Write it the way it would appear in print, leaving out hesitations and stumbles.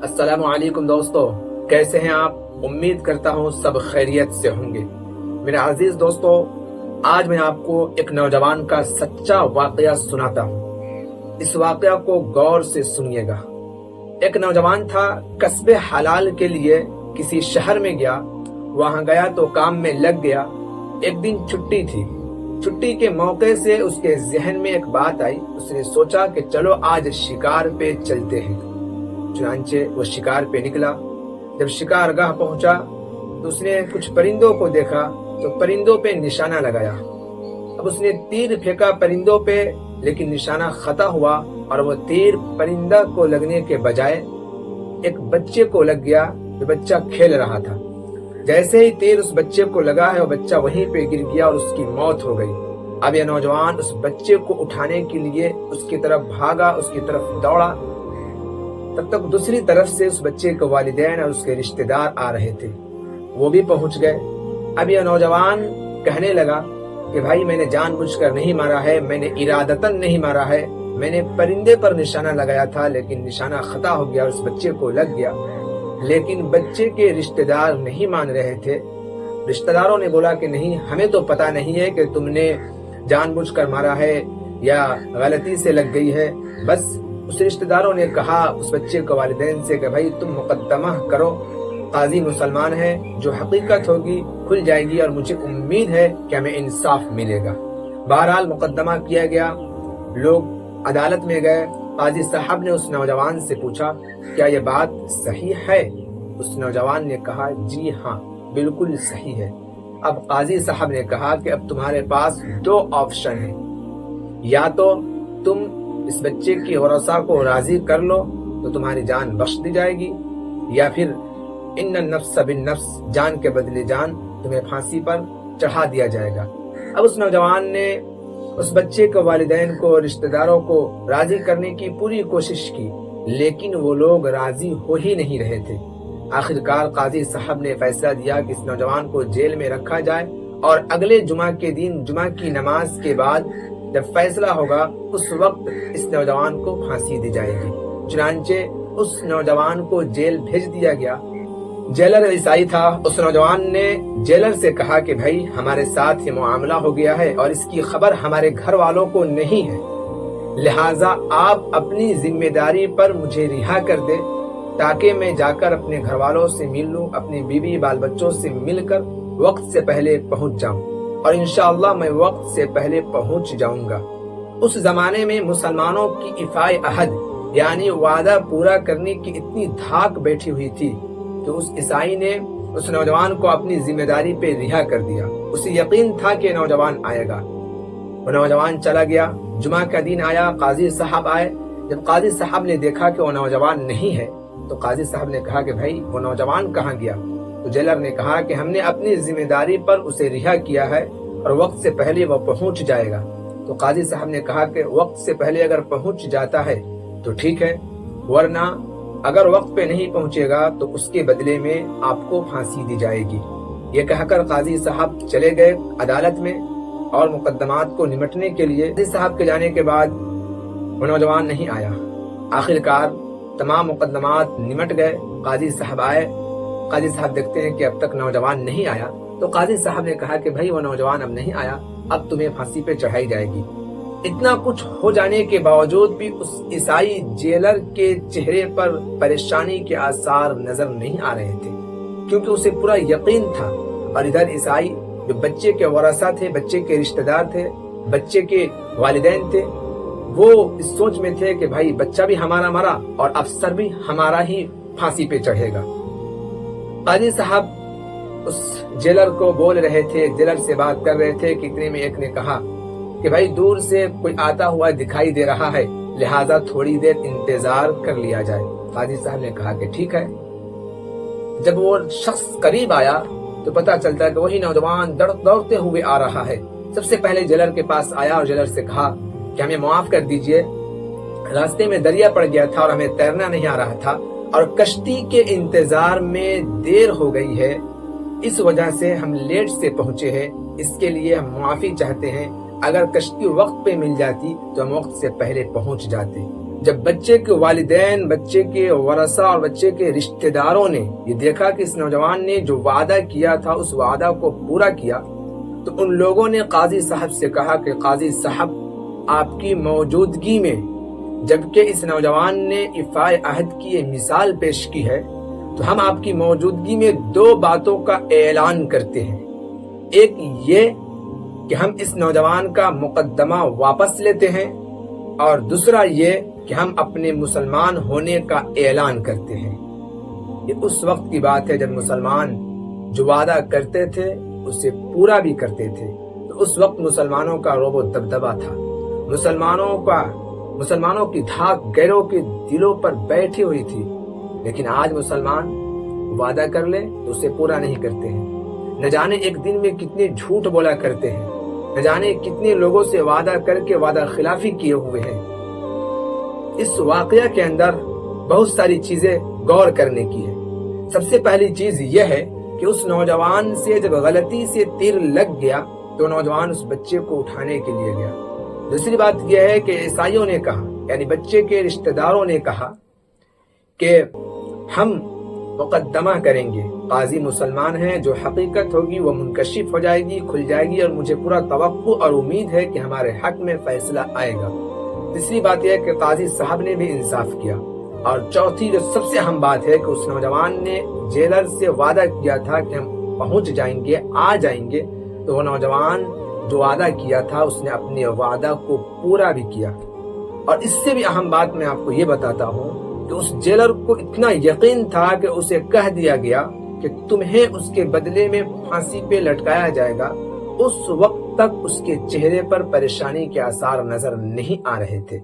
السلام علیکم دوستو، کیسے ہیں آپ؟ امید کرتا ہوں سب خیریت سے ہوں گے۔ میرے عزیز دوستو، آج میں آپ کو ایک نوجوان کا سچا واقعہ سناتا ہوں۔ اس واقعہ کو غور سے سنیے گا۔ ایک نوجوان تھا، کسب حلال کے لیے کسی شہر میں گیا۔ وہاں گیا تو کام میں لگ گیا۔ ایک دن چھٹی تھی۔ چھٹی کے موقع سے اس کے ذہن میں ایک بات آئی۔ اس نے سوچا کہ چلو آج شکار پہ چلتے ہیں۔ چنانچہ وہ شکار پہ نکلا۔ جب شکار گاہ پہنچا تو اس نے کچھ پرندوں کو دیکھا تو پرندوں پہ نشانہ لگایا۔ اب اس نے تیر پھینکا پرندوں پہ، لیکن نشانہ خطا ہوا اور وہ تیر پرندہ کو لگنے کے بجائے ایک بچے کو لگ گیا جو بچہ کھیل رہا تھا۔ جیسے ہی تیر اس بچے کو لگا ہے وہ بچہ وہیں پہ گر گیا اور اس کی موت ہو گئی۔ اب یہ نوجوان اس بچے کو اٹھانے کے لیے اس کی طرف بھاگا، اس کی طرف دوڑا۔ تب تک دوسری طرف سے اس بچے کے والدین اور اس کے رشتہ دار آ رہے تھے، وہ بھی پہنچ گئے۔ اب یہ نوجوان کہنے لگا کہ بھائی، میں نے جان بوجھ کر نہیں مارا ہے، میں نے ارادتاً نہیں مارا ہے، میں نے پرندے پر نشانہ لگایا تھا لیکن نشانہ خطا ہو گیا اور اس بچے کو لگ گیا۔ لیکن بچے کے رشتہ دار نہیں مان رہے تھے۔ رشتہ داروں نے بولا کہ نہیں، ہمیں تو پتہ نہیں ہے کہ تم نے جان بوجھ کر مارا ہے یا غلطی سے لگ گئی ہے۔ بس اس رشتہ داروں نے کہا اس بچے کے والدین سے کہ بھائی تم مقدمہ کرو، قاضی مسلمان ہے، جو حقیقت ہوگی کھل جائے گی اور مجھے امید ہے کہ ہمیں انصاف ملے گا۔ بہرحال مقدمہ کیا گیا، لوگ عدالت میں گئے۔ قاضی صاحب نے اس نوجوان سے پوچھا کیا یہ بات صحیح ہے؟ اس نوجوان نے کہا جی ہاں، بالکل صحیح ہے۔ اب قاضی صاحب نے کہا کہ اب تمہارے پاس دو آپشن ہیں، یا تو تم اس بچے کی ورثہ کو راضی کر لو تو تمہاری جان بخش دی جائے گی، یا پھر ان النفس بالنفس، جان کے بدلے جان، تمہیں پھانسی پر چڑھا دیا جائے گا۔ اب اس نوجوان نے اس بچے کے والدین کو، رشتہ داروں کو راضی کرنے کی پوری کوشش کی، لیکن وہ لوگ راضی ہو ہی نہیں رہے تھے۔ آخرکار قاضی صاحب نے فیصلہ دیا کہ اس نوجوان کو جیل میں رکھا جائے اور اگلے جمعہ کے دن، جمعہ کی نماز کے بعد جب فیصلہ ہوگا اس وقت اس نوجوان کو پھانسی دی جائے گی۔ چنانچہ اس نوجوان کو جیل بھیج دیا گیا۔ جیلر عیسائی تھا۔ اس نوجوان نے جیلر سے کہا کہ بھائی ہمارے ساتھ یہ معاملہ ہو گیا ہے اور اس کی خبر ہمارے گھر والوں کو نہیں ہے، لہٰذا آپ اپنی ذمہ داری پر مجھے رہا کر دے تاکہ میں جا کر اپنے گھر والوں سے مل لوں، اپنی بیوی بال بچوں سے مل کر وقت سے پہلے پہنچ جاؤں، اور انشاءاللہ میں وقت سے پہلے پہنچ جاؤں گا۔ اس زمانے میں مسلمانوں کی ایفائے عہد یعنی وعدہ پورا کرنے کی اتنی دھاک بیٹھی ہوئی تھی کہ اس عیسائی نے اس نوجوان کو اپنی ذمہ داری پہ رہا کر دیا۔ اسے یقین تھا کہ نوجوان آئے گا۔ وہ نوجوان چلا گیا۔ جمعہ کا دن آیا، قاضی صاحب آئے۔ جب قاضی صاحب نے دیکھا کہ وہ نوجوان نہیں ہے تو قاضی صاحب نے کہا کہ بھائی وہ نوجوان کہاں گیا؟ تو جیلر نے کہا کہ ہم نے اپنی ذمہ داری پر اسے رہا کیا ہے اور وقت سے پہلے وہ پہنچ جائے گا۔ تو قاضی صاحب نے کہا کہ وقت سے پہلے اگر پہنچ جاتا ہے تو ٹھیک ہے، ورنہ اگر وقت پہ نہیں پہنچے گا تو اس کے بدلے میں آپ کو پھانسی دی جائے گی۔ یہ کہہ کر قاضی صاحب چلے گئے عدالت میں اور مقدمات کو نمٹنے کے لیے۔ قاضی صاحب کے جانے کے بعد وہ نوجوان نہیں آیا۔ آخرکار تمام مقدمات نمٹ گئے۔ قاضی صاحب آئے۔ قاضی صاحب دیکھتے ہیں کہ اب تک نوجوان نہیں آیا، تو قاضی صاحب نے کہا کہ بھائی وہ نوجوان اب نہیں آیا، اب تمہیں پھانسی پہ چڑھائی جائے گی۔ اتنا کچھ ہو جانے کے باوجود بھی اس عیسائی جیلر کے چہرے پر پریشانی کے آثار نظر نہیں آ رہے تھے، کیونکہ اسے پورا یقین تھا۔ اور ادھر عیسائی جو بچے کے ورثہ تھے، بچے کے رشتہ دار تھے، بچے کے والدین تھے، وہ اس سوچ میں تھے کہ بھائی بچہ بھی ہمارا مرا اور افسر بھی ہمارا ہی پھانسی پہ چڑھے گا۔ قاضی صاحب اس جیلر کو بول رہے تھے، جیلر سے بات کر رہے تھے کہ اتنے میں ایک نے کہا کہ بھائی دور سے کوئی آتا ہوا دکھائی دے رہا ہے، لہٰذا تھوڑی دیر انتظار کر لیا جائے۔ قاضی صاحب نے کہا کہ ٹھیک ہے۔ جب وہ شخص قریب آیا تو پتا چلتا کہ وہی نوجوان دوڑتے ہوئے آ رہا ہے۔ سب سے پہلے جیلر کے پاس آیا اور جیلر سے کہا کہ ہمیں معاف کر دیجئے، راستے میں دریا پڑ گیا تھا اور ہمیں تیرنا نہیں آ رہا تھا اور کشتی کے انتظار میں دیر ہو گئی ہے، اس وجہ سے ہم لیٹ سے پہنچے ہیں، اس کے لیے ہم معافی چاہتے ہیں۔ اگر کشتی وقت پہ مل جاتی تو ہم وقت سے پہلے پہنچ جاتے۔ جب بچے کے والدین، بچے کے ورثہ اور بچے کے رشتہ داروں نے یہ دیکھا کہ اس نوجوان نے جو وعدہ کیا تھا اس وعدہ کو پورا کیا، تو ان لوگوں نے قاضی صاحب سے کہا کہ قاضی صاحب، آپ کی موجودگی میں جبکہ اس نوجوان نے ایفائے عہد کی یہ مثال پیش کی ہے، تو ہم آپ کی موجودگی میں 2 باتوں کا اعلان کرتے ہیں۔ ایک یہ کہ ہم اس نوجوان کا مقدمہ واپس لیتے ہیں، اور دوسرا یہ کہ ہم اپنے مسلمان ہونے کا اعلان کرتے ہیں۔ یہ اس وقت کی بات ہے جب مسلمان جو وعدہ کرتے تھے اسے پورا بھی کرتے تھے، تو اس وقت مسلمانوں کا رعب و دبدبہ تھا، مسلمانوں کی دھاک غیروں کے دلوں پر بیٹھی ہوئی تھی۔ لیکن آج مسلمان وعدہ کر لے تو اسے پورا نہیں کرتے ہیں۔ نہ جانے ایک دن میں کتنے جھوٹ بولا کرتے ہیں، نہ جانے کتنے لوگوں سے وعدہ کر کے وعدہ خلافی کیے ہوئے ہیں۔ اس واقعہ کے اندر بہت ساری چیزیں غور کرنے کی ہے۔ سب سے پہلی چیز یہ ہے کہ اس نوجوان سے جب غلطی سے تیر لگ گیا تو نوجوان اس بچے کو اٹھانے کے لیے گیا۔ دوسری بات یہ ہے کہ عیسائیوں نے کہا، یعنی بچے کے رشتہ داروں نے کہا کہ ہم مقدمہ کریں گے، قاضی مسلمان ہیں، جو حقیقت ہوگی وہ منکشف ہو جائے گی، کھل جائے گی، اور مجھے پورا توقع اور امید ہے کہ ہمارے حق میں فیصلہ آئے گا۔ تیسری بات یہ ہے کہ قاضی صاحب نے بھی انصاف کیا۔ اور چوتھی جو سب سے اہم بات ہے کہ اس نوجوان نے جیلر سے وعدہ کیا تھا کہ ہم پہنچ جائیں گے، آ جائیں گے، تو وہ نوجوان جو وعدہ کیا تھا اس نے اپنے وعدہ کو پورا بھی کیا۔ اور اس سے بھی اہم بات میں آپ کو یہ بتاتا ہوں کہ اس جیلر کو اتنا یقین تھا کہ اسے کہہ دیا گیا کہ تمہیں اس کے بدلے میں پھانسی پہ لٹکایا جائے گا، اس وقت تک اس کے چہرے پر پریشانی کے آثار نظر نہیں آ رہے تھے۔